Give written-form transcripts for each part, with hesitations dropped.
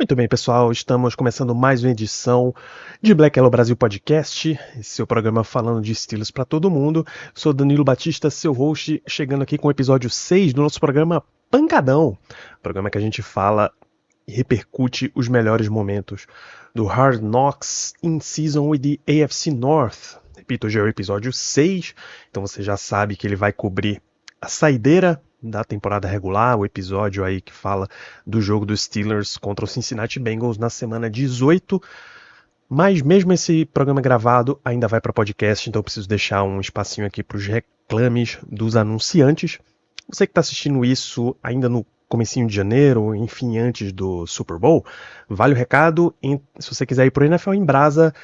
Muito bem, pessoal, estamos começando mais uma edição de Black Yellow Brasil Podcast, esse seu programa falando de estilos para todo mundo. Sou Danilo Batista, seu host, chegando aqui com o episódio 6 do nosso programa Pancadão, programa que a gente fala e repercute os melhores momentos do Hard Knocks in Season with the AFC North. Repito, hoje é o episódio 6, então você já sabe que ele vai cobrir a saideira da temporada regular, o episódio aí que fala do jogo dos Steelers contra o Cincinnati Bengals na semana 18, mas mesmo esse programa gravado ainda vai para podcast, então eu preciso deixar um espacinho aqui para os reclames dos anunciantes. Você que está assistindo isso ainda no comecinho de janeiro, enfim, antes do Super Bowl, vale o recado, se você quiser ir pro NFL em Brasa,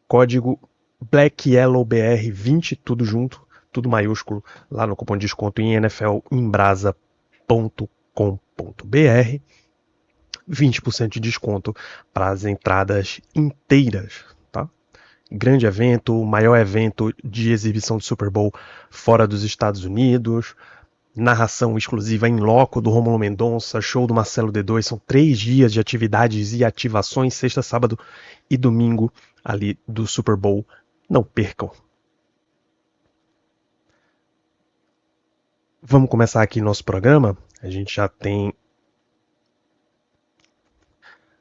código BlackYellowBR20, tudo junto, tudo maiúsculo, lá no cupom de desconto em nflembrasa.com.br, 20% de desconto para as entradas inteiras, tá? Grande evento, maior evento de exibição do Super Bowl fora dos Estados Unidos, narração exclusiva em loco do Rômulo Mendonça, show do Marcelo D2, são 3 dias de atividades e ativações, sexta, sábado e domingo ali do Super Bowl. Não percam. Vamos começar aqui nosso programa. A gente já tem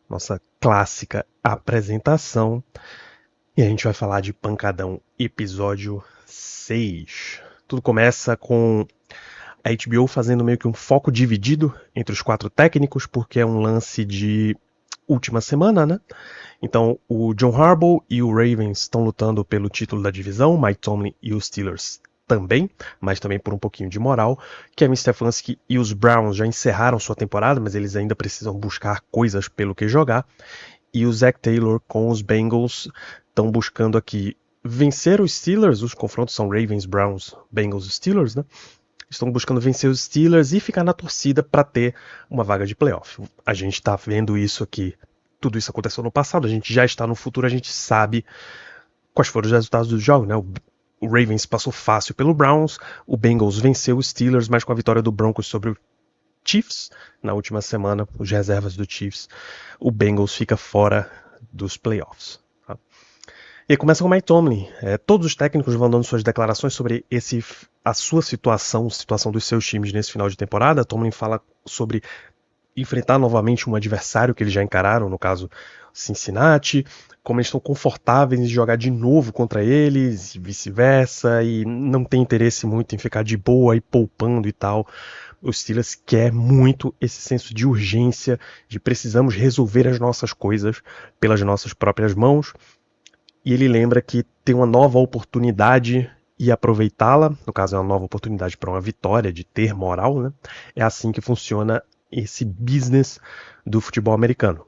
nossa clássica apresentação e a gente vai falar de Pancadão, episódio 6. Tudo começa com a HBO fazendo meio que um foco dividido entre os 4 técnicos, porque é um lance de última semana, né? Então, o John Harbaugh e o Ravens estão lutando pelo título da divisão, Mike Tomlin e os Steelers também, mas também por um pouquinho de moral. Kevin Stefanski e os Browns já encerraram sua temporada, mas eles ainda precisam buscar coisas pelo que jogar. E o Zac Taylor com os Bengals estão buscando aqui vencer os Steelers, os confrontos são Ravens, Browns, Bengals e Steelers, né? Estão buscando vencer os Steelers e ficar na torcida para ter uma vaga de playoff. A gente está vendo isso aqui, tudo isso aconteceu no passado, a gente já está no futuro, a gente sabe quais foram os resultados do jogo, né? O Ravens passou fácil pelo Browns, o Bengals venceu os Steelers, mas com a vitória do Broncos sobre o Chiefs na última semana, os reservas do Chiefs, o Bengals fica fora dos playoffs. Tá? E aí começa com o Mike Tomlin. Todos os técnicos vão dando suas declarações sobre a sua situação dos seus times nesse final de temporada. Tomlin fala sobre enfrentar novamente um adversário que eles já encararam, no caso Cincinnati, como eles estão confortáveis em jogar de novo contra eles, e vice-versa, e não tem interesse muito em ficar de boa e poupando e tal. Os Steelers quer muito esse senso de urgência, de precisamos resolver as nossas coisas pelas nossas próprias mãos, e ele lembra que tem uma nova oportunidade e aproveitá-la, no caso é uma nova oportunidade para uma vitória, de ter moral, né? É assim que funciona esse business do futebol americano.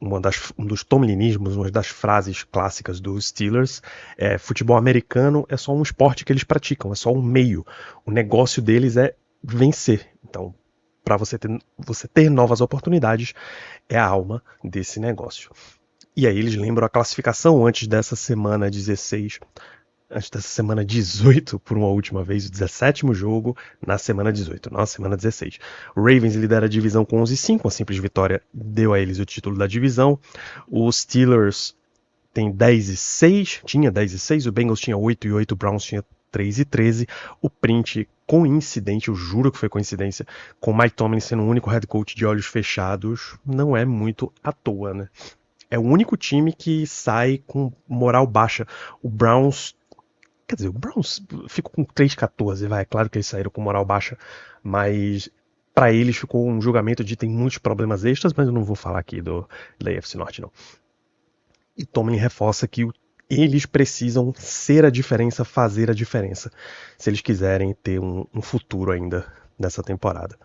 Um dos tomlinismos, uma das frases clássicas dos Steelers é: futebol americano é só um esporte que eles praticam, é só um meio. O negócio deles é vencer. Então, para você ter novas oportunidades, é a alma desse negócio. E aí eles lembram a classificação antes dessa semana 16, antes dessa semana 18, por uma última vez, o 17º jogo na semana 18, não na semana 16. O Ravens lidera a divisão com 11-5, uma simples vitória deu a eles o título da divisão. Os Steelers tem 10-6, tinha 10-6, o Bengals tinha 8-8, o Browns tinha 3-13. O print coincidente, eu juro que foi coincidência, com o Mike Tomlin sendo o único head coach de olhos fechados, não é muito à toa, né? É o único time que sai com moral baixa. O Browns ficou com 3-14, vai. É claro que eles saíram com moral baixa, mas para eles ficou um julgamento de tem muitos problemas extras, mas eu não vou falar aqui da AFC Norte, não. E Tomlin reforça que eles precisam ser a diferença, fazer a diferença, se eles quiserem ter um futuro ainda nessa temporada.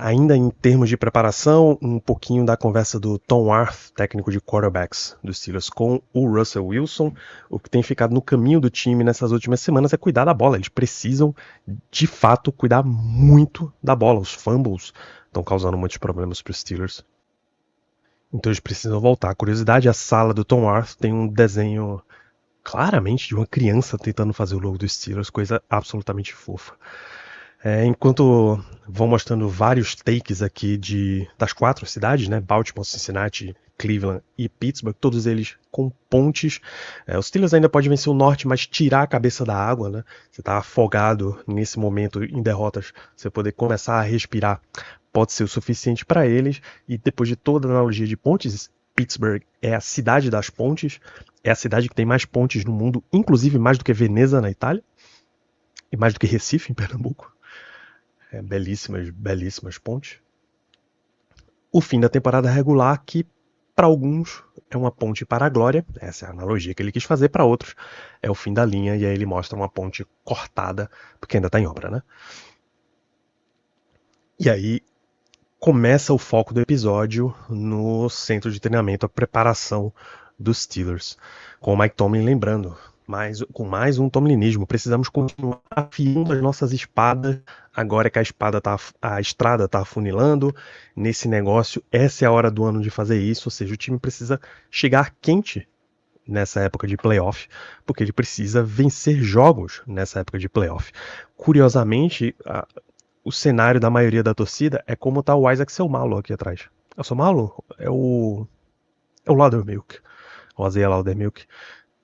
Ainda em termos de preparação, um pouquinho da conversa do Tom Worth, técnico de quarterbacks dos Steelers, com o Russell Wilson. O que tem ficado no caminho do time nessas últimas semanas é cuidar da bola. Eles precisam, de fato, cuidar muito da bola. Os fumbles estão causando muitos problemas para os Steelers. Então eles precisam voltar. A curiosidade, a sala do Tom Worth tem um desenho claramente de uma criança tentando fazer o logo dos Steelers, coisa absolutamente fofa. Enquanto vão mostrando vários takes aqui das 4 cidades, né? Baltimore, Cincinnati, Cleveland e Pittsburgh, todos eles com pontes. Os Steelers ainda podem vencer o norte, mas tirar a cabeça da água, né? Você está afogado nesse momento em derrotas, você poder começar a respirar pode ser o suficiente para eles. E depois de toda a analogia de pontes, Pittsburgh é a cidade das pontes, é a cidade que tem mais pontes no mundo, inclusive mais do que Veneza na Itália e mais do que Recife em Pernambuco. Belíssimas, belíssimas pontes. O fim da temporada regular, que para alguns é uma ponte para a glória, essa é a analogia que ele quis fazer, para outros é o fim da linha, e aí ele mostra uma ponte cortada, porque ainda está em obra, né? E aí começa o foco do episódio no centro de treinamento, a preparação dos Steelers, com o Mike Tomlin lembrando, com mais um tomlinismo, precisamos continuar afiando as nossas espadas, agora que a estrada está afunilando, nesse negócio, essa é a hora do ano de fazer isso, ou seja, o time precisa chegar quente nessa época de playoff, porque ele precisa vencer jogos nessa época de playoff. Curiosamente, o cenário da maioria da torcida é como tá o Isaac Seumalo aqui atrás. É o Seumalo? É o Laudermilk. O Isaiah Laudermilk.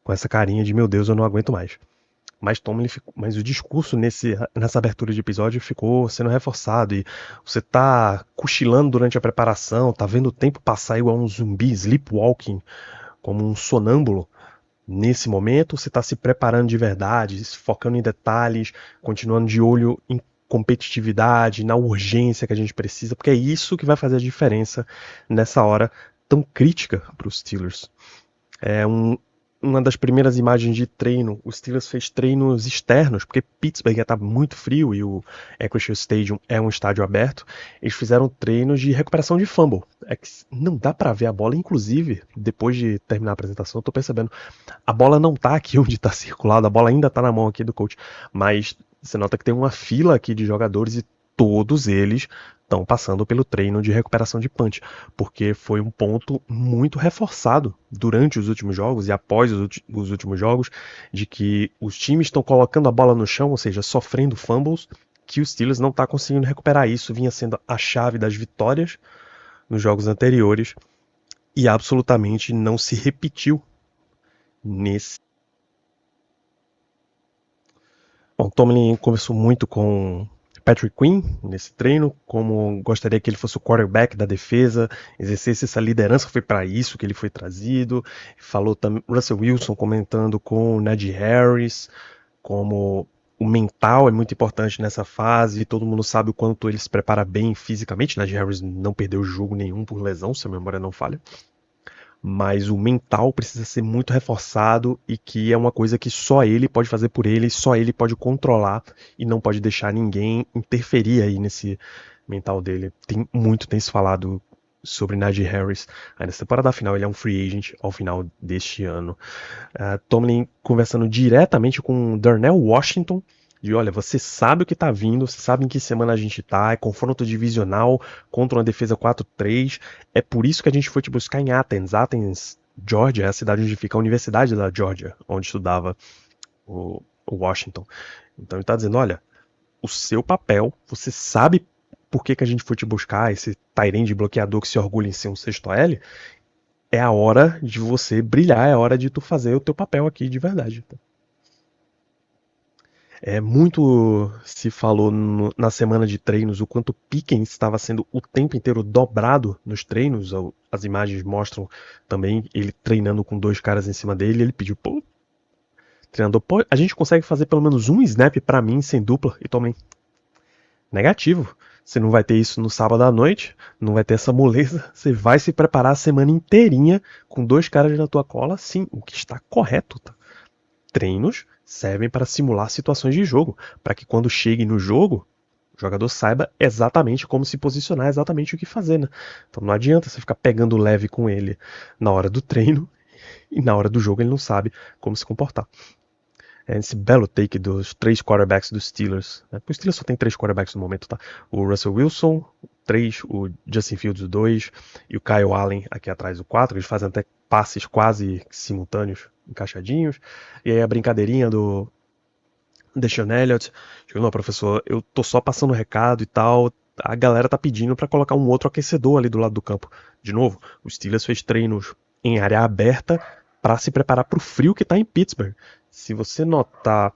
Com essa carinha de, meu Deus, eu não aguento mais. Mas o discurso nessa abertura de episódio ficou sendo reforçado. E você tá cochilando durante a preparação, tá vendo o tempo passar igual um zumbi, sleepwalking, como um sonâmbulo. Nesse momento, você está se preparando de verdade, se focando em detalhes, continuando de olho em competitividade, na urgência que a gente precisa, porque é isso que vai fazer a diferença nessa hora tão crítica para os Steelers. Uma das primeiras imagens de treino, os Steelers fez treinos externos, porque Pittsburgh ia estar muito frio e o Acrisure Stadium é um estádio aberto. Eles fizeram treinos de recuperação de fumble. É que não dá para ver a bola, inclusive, depois de terminar a apresentação, eu tô percebendo, a bola não tá aqui onde tá circulado, a bola ainda tá na mão aqui do coach, mas você nota que tem uma fila aqui de jogadores e todos eles estão passando pelo treino de recuperação de punch, porque foi um ponto muito reforçado durante os últimos jogos e após os últimos jogos, de que os times estão colocando a bola no chão, ou seja, sofrendo fumbles, que os Steelers não está conseguindo recuperar. Isso vinha sendo a chave das vitórias nos jogos anteriores e absolutamente não se repetiu nesse. Bom, Tomlin conversou muito com Patrick Quinn nesse treino, como gostaria que ele fosse o quarterback da defesa, exercesse essa liderança, foi para isso que ele foi trazido. Falou também Russell Wilson comentando com o Najee Harris, como o mental é muito importante nessa fase, todo mundo sabe o quanto ele se prepara bem fisicamente. Najee Harris não perdeu jogo nenhum por lesão, se a memória não falha. Mas o mental precisa ser muito reforçado e que é uma coisa que só ele pode fazer por ele, só ele pode controlar e não pode deixar ninguém interferir aí nesse mental dele. Tem se falado sobre Najee Harris aí nessa temporada final, ele é um free agent ao final deste ano. Tomlin conversando diretamente com Darnell Washington, de olha, você sabe o que tá vindo, você sabe em que semana a gente tá, é confronto divisional contra uma defesa 4-3, é por isso que a gente foi te buscar em Athens. Athens, Georgia, é a cidade onde fica a Universidade da Georgia, onde estudava o Washington. Então ele tá dizendo, olha, o seu papel, você sabe por que a gente foi te buscar, esse Tyrande bloqueador que se orgulha em ser um sexto L, é a hora de você brilhar, é a hora de tu fazer o teu papel aqui de verdade. Muito se falou na semana de treinos o quanto Pickens estava sendo o tempo inteiro dobrado nos treinos. As imagens mostram também ele treinando com 2 caras em cima dele. Ele pediu, pô, treinador, pô, a gente consegue fazer pelo menos um snap pra mim sem dupla? E também, negativo. Você não vai ter isso no sábado à noite, não vai ter essa moleza. Você vai se preparar a semana inteirinha com 2 caras na tua cola, sim, o que está correto, tá? Treinos servem para simular situações de jogo, para que quando chegue no jogo, o jogador saiba exatamente como se posicionar, exatamente o que fazer, né? Então não adianta você ficar pegando leve com ele na hora do treino e na hora do jogo ele não sabe como se comportar. Esse belo take dos 3 quarterbacks dos Steelers. O Steelers só tem 3 quarterbacks no momento, tá? O Russell Wilson, 3, o Justin Fields, 2, e o Kyle Allen aqui atrás, o 4. Eles fazem até passes quase simultâneos, encaixadinhos. E aí a brincadeirinha Deshaun Elliott, não, professor, eu tô só passando recado e tal. A galera tá pedindo pra colocar um outro aquecedor ali do lado do campo. De novo, o Steelers fez treinos em área aberta pra se preparar pro frio que tá em Pittsburgh. Se você notar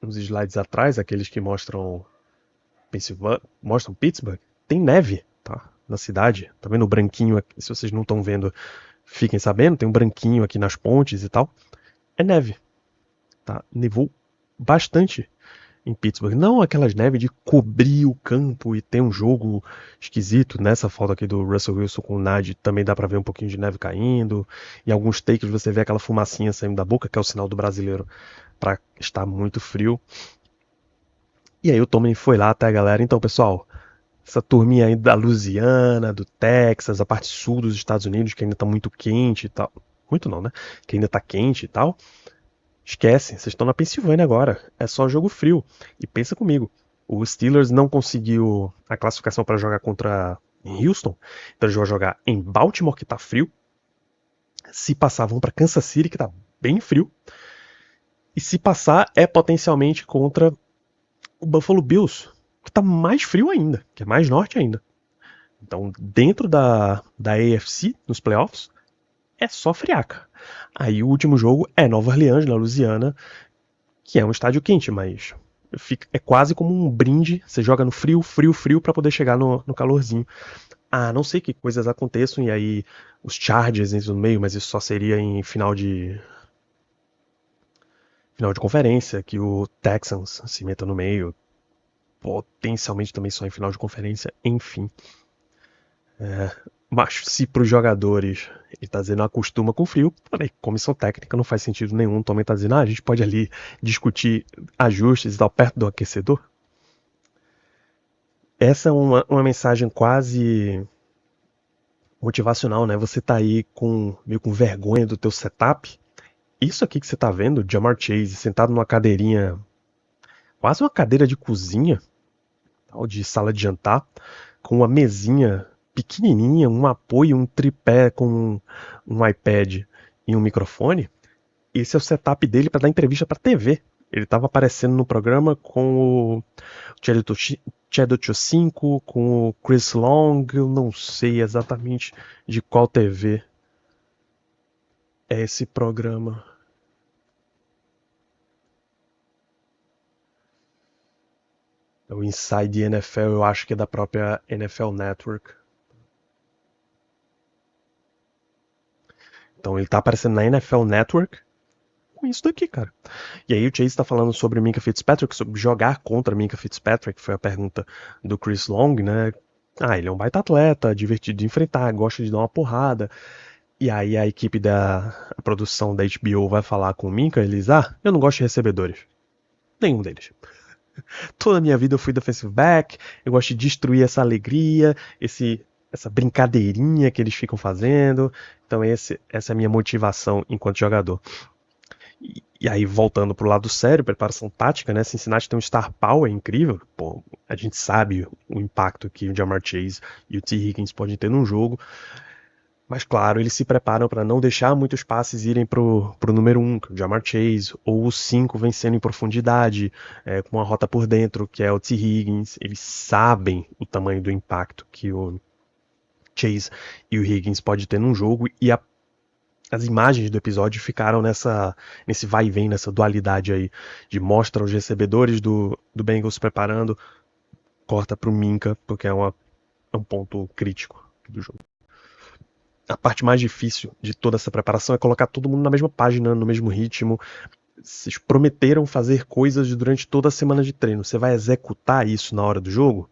nos slides atrás, aqueles que mostram mostram Pittsburgh, tem neve, tá? Na cidade. Tá vendo o branquinho aqui? Se vocês não estão vendo, fiquem sabendo, tem um branquinho aqui nas pontes e tal. É neve, tá? Nevou bastante em Pittsburgh. Não aquelas neves de cobrir o campo e ter um jogo esquisito. Nessa foto aqui do Russell Wilson com o Nagy também dá pra ver um pouquinho de neve caindo. Em alguns takes você vê aquela fumacinha saindo da boca, que é o sinal do brasileiro para estar muito frio. E aí o Tomlin foi lá até a galera. Então, pessoal, essa turminha aí da Louisiana, do Texas, a parte sul dos Estados Unidos, que ainda tá muito quente e tal. Muito não, né? Que ainda tá quente e tal. Esquece, vocês estão na Pensilvânia agora. É só jogo frio. E pensa comigo, o Steelers não conseguiu a classificação para jogar contra Houston, então eles vão jogar em Baltimore, que tá frio. Se passar, vão para Kansas City, que tá bem frio. E se passar, é potencialmente contra o Buffalo Bills, que tá mais frio ainda, que é mais norte ainda. Então, dentro da AFC, nos playoffs, é só friaca. Aí o último jogo é Nova Orleans, na Louisiana, que é um estádio quente, mas é quase como um brinde. Você joga no frio, frio, frio para poder chegar no calorzinho. A não sei que coisas aconteçam e aí os Chargers entram no meio, mas isso só seria em final de conferência, que o Texans se meta no meio, potencialmente também só em final de conferência, enfim. Mas se para os jogadores ele tá dizendo acostuma com frio, porém, comissão técnica não faz sentido nenhum. O Tommy tá dizendo, a gente pode ali discutir ajustes e tal perto do aquecedor. Essa é uma mensagem quase motivacional, né? Você tá aí meio com vergonha do teu setup. Isso aqui que você tá vendo, Ja'Marr Chase sentado numa cadeirinha, quase uma cadeira de cozinha, ou de sala de jantar, com uma mesinha pequenininha, um apoio, um tripé com um iPad e um microfone. Esse é o setup dele para dar entrevista para TV. Ele estava aparecendo no programa com o Chad 5, com o Chris Long, eu não sei exatamente de qual TV é esse programa. O Inside NFL, eu acho que é da própria NFL Network. Então ele tá aparecendo na NFL Network com isso daqui, cara. E aí o Chase tá falando sobre Minka Fitzpatrick, sobre jogar contra Minka Fitzpatrick, foi a pergunta do Chris Long, né? Ele é um baita atleta, divertido de enfrentar, gosta de dar uma porrada. E aí a equipe a produção da HBO vai falar com o Minka, eles, eu não gosto de recebedores. Nenhum deles. Toda a minha vida eu fui defensive back, eu gosto de destruir essa alegria, essa brincadeirinha que eles ficam fazendo. Então essa é a minha motivação enquanto jogador. E aí, voltando pro lado sério, preparação tática, né? Cincinnati tem um star power incrível. Pô, a gente sabe o impacto que o Ja'Marr Chase e o T. Higgins podem ter num jogo. Mas, claro, eles se preparam para não deixar muitos passes irem pro número 1, que é o Ja'Marr Chase, ou o 5 vencendo em profundidade, com uma rota por dentro, que é o T. Higgins. Eles sabem o tamanho do impacto que o Chase e o Higgins pode ter num jogo, e as imagens do episódio ficaram nesse vai e vem, nessa dualidade aí, de mostra os recebedores do Bengals se preparando, corta pro Minka, porque é um ponto crítico do jogo. A parte mais difícil de toda essa preparação é colocar todo mundo na mesma página, no mesmo ritmo. Vocês prometeram fazer coisas durante toda a semana de treino. Você vai executar isso na hora do jogo?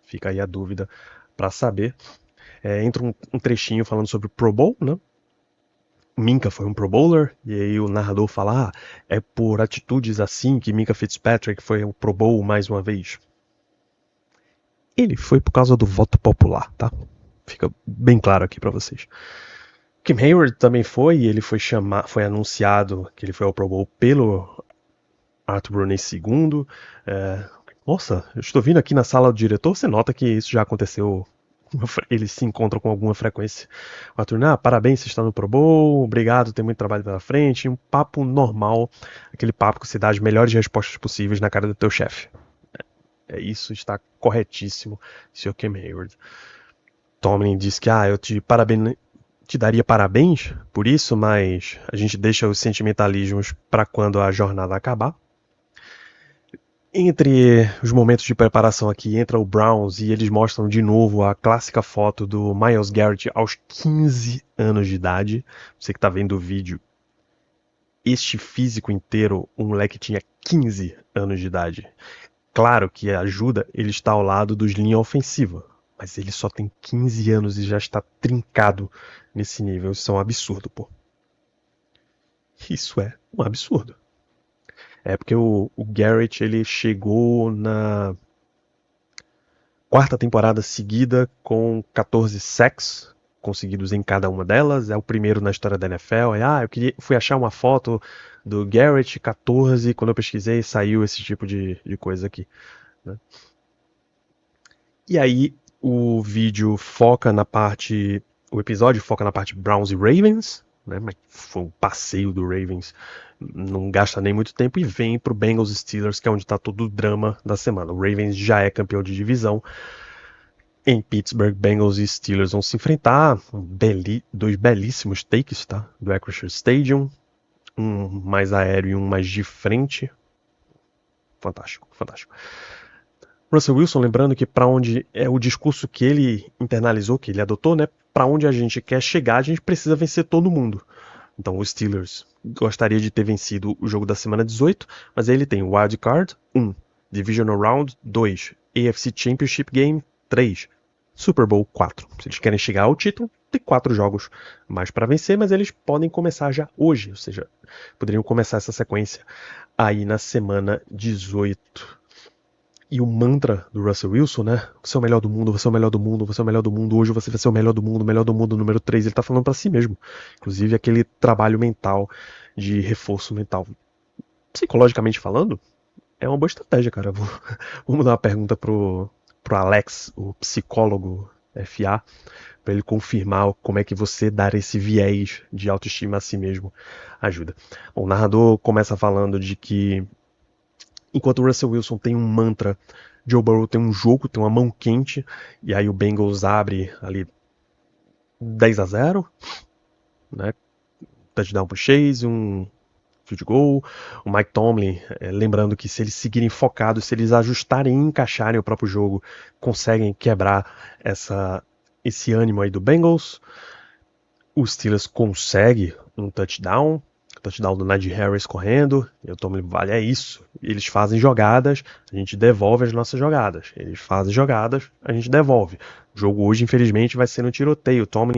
Fica aí a dúvida para saber. Entra um trechinho falando sobre o Pro Bowl, né? Minka foi um Pro Bowler, e aí o narrador fala, é por atitudes assim que Minka Fitzpatrick foi um Pro Bowl mais uma vez. Ele foi por causa do voto popular, tá? Fica bem claro aqui para vocês. Kim Hayward também foi, e ele foi anunciado que ele foi ao Pro Bowl pelo Arthur Brunei II. Nossa, eu estou vindo aqui na sala do diretor, você nota que isso já aconteceu eles se encontram com alguma frequência. O Arthur, parabéns, você está no Pro Bowl, obrigado, tem muito trabalho pela frente. Um papo normal, aquele papo que você dá as melhores respostas possíveis na cara do teu chefe. É isso, está corretíssimo, Sr. Cam Hayward. Tomlin diz que eu te daria parabéns por isso, mas a gente deixa os sentimentalismos para quando a jornada acabar. Entre os momentos de preparação aqui, entra o Browns e eles mostram de novo a clássica foto do Myles Garrett aos 15 anos de idade. Você que está vendo o vídeo, este físico inteiro, o moleque tinha 15 anos de idade. Claro que ajuda ele estar ao lado dos linha ofensiva, mas ele só tem 15 anos e já está trincado nesse nível. Isso é um absurdo, pô. Isso é um absurdo. É porque o Garrett ele chegou na quarta temporada seguida com 14 sacks conseguidos em cada uma delas. É o primeiro na história da NFL. Fui achar uma foto do Garrett 14, quando eu pesquisei saiu esse tipo de coisa aqui, né? E aí o vídeo foca na parte, o episódio foca na parte Browns e Ravens, né? Mas foi um passeio do Ravens, não gasta nem muito tempo e vem pro Bengals Steelers, que é onde tá todo o drama da semana. O Ravens já é campeão de divisão. Em Pittsburgh, Bengals e Steelers vão se enfrentar. Dois belíssimos takes, tá? Do Acrisure Stadium. Um mais aéreo e um mais de frente. Fantástico, fantástico. Russell Wilson, lembrando que para onde é o discurso que ele internalizou, que ele adotou, né? Para onde a gente quer chegar, a gente precisa vencer todo mundo. Então o Steelers gostaria de ter vencido o jogo da semana 18, mas aí ele tem Wild Card 1, Divisional Round 2, AFC Championship Game 3, Super Bowl 4. Se eles querem chegar ao título, tem 4 jogos mais para vencer, mas eles podem começar já hoje, ou seja, poderiam começar essa sequência aí na semana 18. E o mantra do Russell Wilson, né? Você é o melhor do mundo, você é o melhor do mundo, você é o melhor do mundo, hoje você vai ser o melhor do mundo, número 3. Ele tá falando pra si mesmo. Inclusive aquele trabalho mental, de reforço mental. Psicologicamente falando, é uma boa estratégia, cara. Vamos dar uma pergunta pro Alex, o psicólogo FA, pra ele confirmar como é que você dar esse viés de autoestima a si mesmo ajuda. Bom, o narrador começa falando de que enquanto o Russell Wilson tem um mantra, Joe Burrow tem um jogo, tem uma mão quente, e aí o Bengals abre ali 10-0, né? Touchdown pro Chase, um field goal. O Mike Tomlin, lembrando que se eles seguirem focados, se eles ajustarem e encaixarem o próprio jogo, conseguem quebrar esse ânimo aí do Bengals. O Steelers consegue um touchdown do Najee Harris correndo, e o Tomlin, vale, é isso. Eles fazem jogadas, a gente devolve as nossas jogadas. Eles fazem jogadas, a gente devolve. O jogo hoje, infelizmente, vai ser no tiroteio. O Tomlin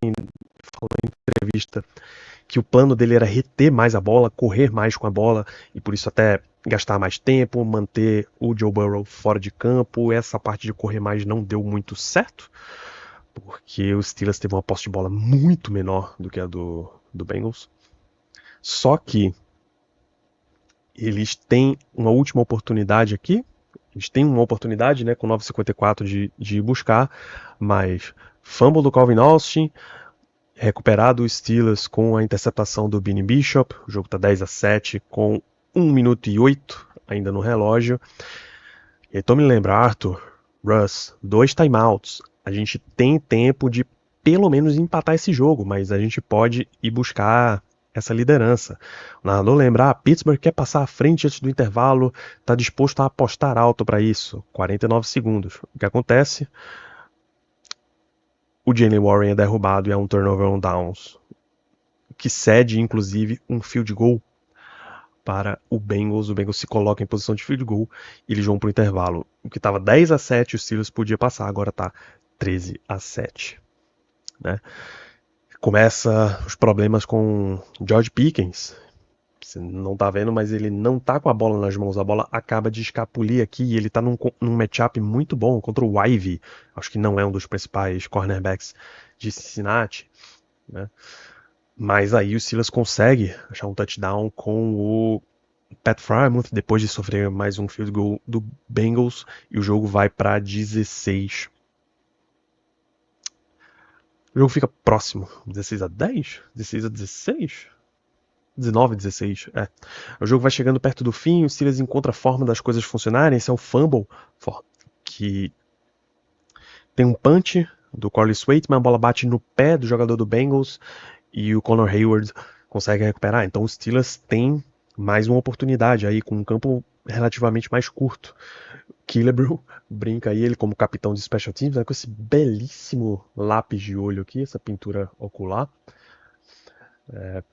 falou em entrevista que o plano dele era reter mais a bola, correr mais com a bola, e por isso até gastar mais tempo, manter o Joe Burrow fora de campo. Essa parte de correr mais não deu muito certo, porque o Steelers teve uma posse de bola muito menor do que a do Bengals. Só que eles têm uma última oportunidade aqui. Eles têm uma oportunidade, né, com 9,54 de buscar, mas fumble do Calvin Austin, recuperado o Steelers com a interceptação do Benny Bishop. O jogo está 10-7 com 1 minuto e 8 ainda no relógio. E então me lembra, Arthur, Russ, 2 timeouts. A gente tem tempo de pelo menos empatar esse jogo, mas a gente pode ir buscar essa liderança. O narrador lembra, Pittsburgh quer passar à frente antes do intervalo, está disposto a apostar alto para isso. 49 segundos. O que acontece? O Jalen Warren é derrubado e é um turnover on downs, que cede inclusive um field goal para o Bengals. O Bengals se coloca em posição de field goal e eles vão para o intervalo. O que estava 10-7, o Steelers podia passar, agora está 13-7. Né? Começa os problemas com George Pickens. Você não tá vendo, mas ele não tá com a bola nas mãos. A bola acaba de escapulir aqui e ele tá num matchup muito bom contra o Ivy. Acho que não é um dos principais cornerbacks de Cincinnati, né? Mas aí o Steelers consegue achar um touchdown com o Pat Frymouth depois de sofrer mais um field goal do Bengals e o jogo vai para 16 O jogo fica próximo, 16-10? 16-16? 19-16, é. O jogo vai chegando perto do fim, o Steelers encontra a forma das coisas funcionarem. Esse é o fumble, que tem um punch do Corliss Swaitman, a bola bate no pé do jogador do Bengals e o Connor Hayward consegue recuperar. Então os Steelers têm mais uma oportunidade aí com um campo relativamente mais curto. Killebrew brinca aí, ele como capitão de Special Teams, né, com esse belíssimo lápis de olho aqui, essa pintura ocular.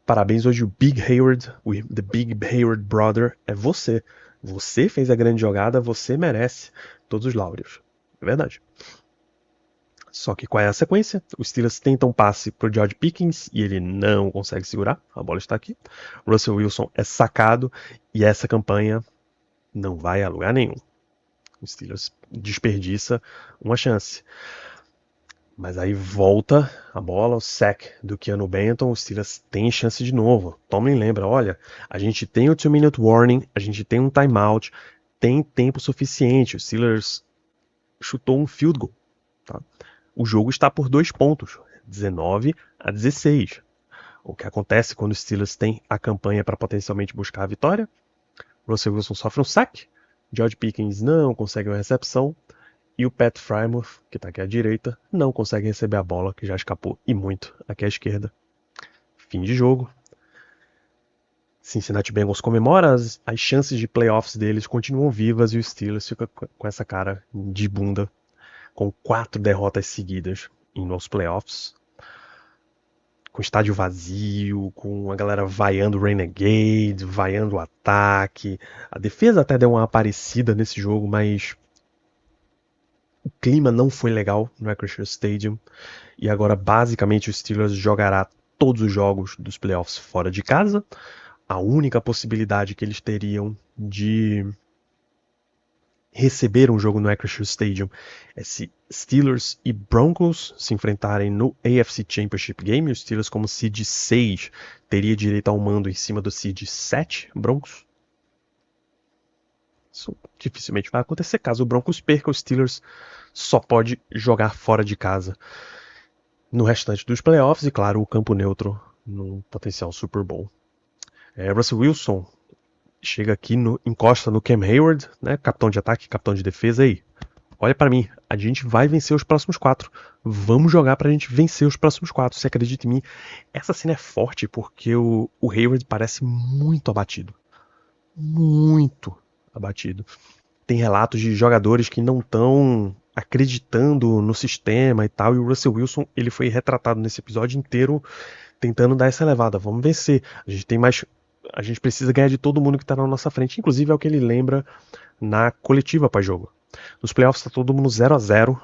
Parabéns, hoje o Big Hayward, The Big Hayward Brother, é você. Você fez a grande jogada, você merece todos os laureos. É verdade. Só que qual é a sequência? Os Steelers tentam passe pro George Pickens e ele não consegue segurar. A bola está aqui. Russell Wilson é sacado e essa campanha não vai a lugar nenhum. Os Steelers desperdiça uma chance. Mas aí volta a bola, o sack do Keanu Benton, os Steelers têm chance de novo. Tomlin lembra, olha, a gente tem o 2-minute warning, a gente tem um timeout, tem tempo suficiente. Os Steelers chutou um field goal. Tá? O jogo está por 2 pontos, 19-16. O que acontece quando os Steelers têm a campanha para potencialmente buscar a vitória? Russell Wilson sofre um sack, George Pickens não consegue uma recepção, e o Pat Frymouth, que está aqui à direita, não consegue receber a bola, que já escapou, e muito, aqui à esquerda. Fim de jogo. Cincinnati Bengals comemora, as chances de playoffs deles continuam vivas e o Steelers fica com essa cara de bunda, com 4 derrotas seguidas nos playoffs. Com estádio vazio, com a galera vaiando o Renegade, vaiando o ataque. A defesa até deu uma aparecida nesse jogo, mas o clima não foi legal no Acrisure Stadium. E agora, basicamente, o Steelers jogará todos os jogos dos playoffs fora de casa. A única possibilidade que eles teriam de receber um jogo no Acrisure Stadium é se Steelers e Broncos se enfrentarem no AFC Championship Game. Os Steelers, como seed 6, teria direito ao mando em cima do seed 7 Broncos. Isso dificilmente vai acontecer. Caso o Broncos perca, os Steelers só pode jogar fora de casa no restante dos playoffs e, claro, o campo neutro no potencial Super Bowl. Russell Wilson chega aqui, encosta no Cam Hayward, né, capitão de ataque, capitão de defesa. Aí, olha para mim, a gente vai vencer os próximos 4. Vamos jogar pra gente vencer os próximos 4. Você acredita em mim? Essa cena é forte porque o Hayward parece muito abatido. Muito abatido. Tem relatos de jogadores que não estão acreditando no sistema e tal, e o Russell Wilson, ele foi retratado nesse episódio inteiro tentando dar essa levada. Vamos vencer. A gente precisa ganhar de todo mundo que está na nossa frente. Inclusive é o que ele lembra na coletiva pós-jogo. Nos playoffs está todo mundo 0-0.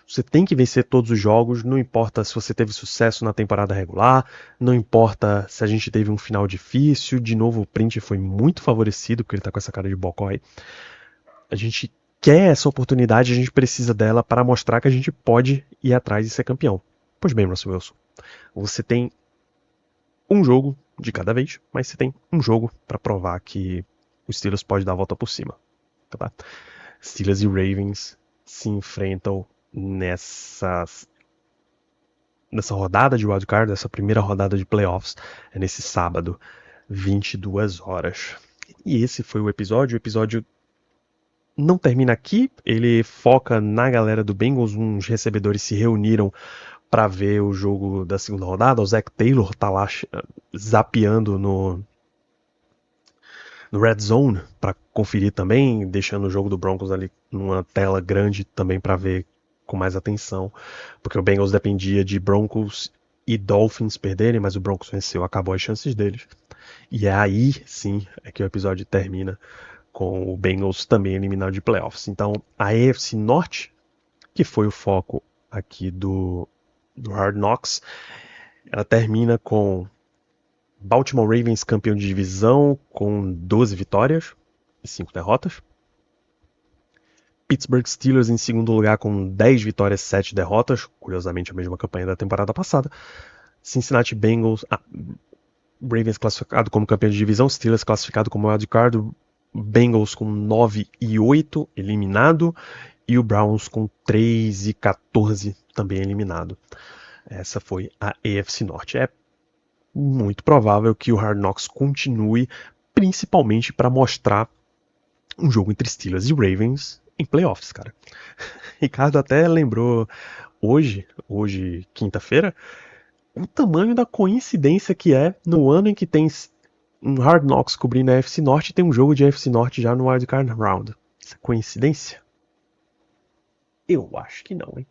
Você tem que vencer todos os jogos, não importa se você teve sucesso na temporada regular, não importa se a gente teve um final difícil. De novo, o Print foi muito favorecido, porque ele está com essa cara de bocói. A gente quer essa oportunidade, a gente precisa dela para mostrar que a gente pode ir atrás e ser campeão. Pois bem, Russell Wilson, você tem um jogo de cada vez, mas você tem um jogo para provar que o Steelers pode dar a volta por cima. Tá? Steelers e Ravens se enfrentam nessa rodada de wildcard, essa primeira rodada de playoffs, é nesse sábado, 22 horas. E esse foi o episódio. O episódio não termina aqui, ele foca na galera do Bengals. Uns recebedores se reuniram para ver o jogo da segunda rodada. O Zach Taylor tá lá zapeando no Red Zone para conferir também, deixando o jogo do Broncos ali numa tela grande também para ver com mais atenção, porque o Bengals dependia de Broncos e Dolphins perderem, mas o Broncos venceu, acabou as chances deles. E é aí sim é que o episódio termina com o Bengals também eliminado de playoffs. Então a AFC Norte, que foi o foco aqui do Hard Knocks, ela termina com Baltimore Ravens campeão de divisão com 12 vitórias e 5 derrotas. Pittsburgh Steelers em segundo lugar com 10 vitórias e 7 derrotas, curiosamente a mesma campanha da temporada passada. Cincinnati Bengals, Ravens classificado como campeão de divisão, Steelers classificado como wildcard, Bengals com 9-8 eliminado e o Browns com 3-14 também eliminado. Essa foi a AFC Norte. É muito provável que o Hard Knocks continue, principalmente para mostrar um jogo entre Steelers e Ravens em playoffs, cara. Ricardo até lembrou hoje quinta-feira, o tamanho da coincidência que é no ano em que tem um Hard Knocks cobrindo a AFC Norte e tem um jogo de AFC Norte já no Wildcard Round. Isso é coincidência? Eu acho que não, hein?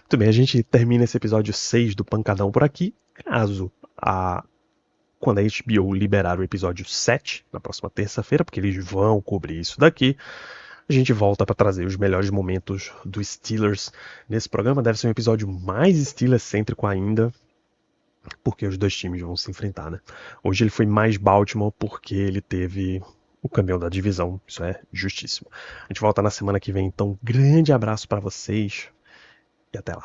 Muito bem, a gente termina esse episódio 6 do Pancadão por aqui. Caso quando a HBO liberar o episódio 7, na próxima terça-feira, porque eles vão cobrir isso daqui, a gente volta para trazer os melhores momentos dos Steelers nesse programa. Deve ser um episódio mais Steelers-cêntrico ainda, porque os dois times vão se enfrentar, né? Hoje ele foi mais Baltimore porque ele teve o campeão da divisão. Isso é justíssimo. A gente volta na semana que vem, então grande abraço para vocês e até lá.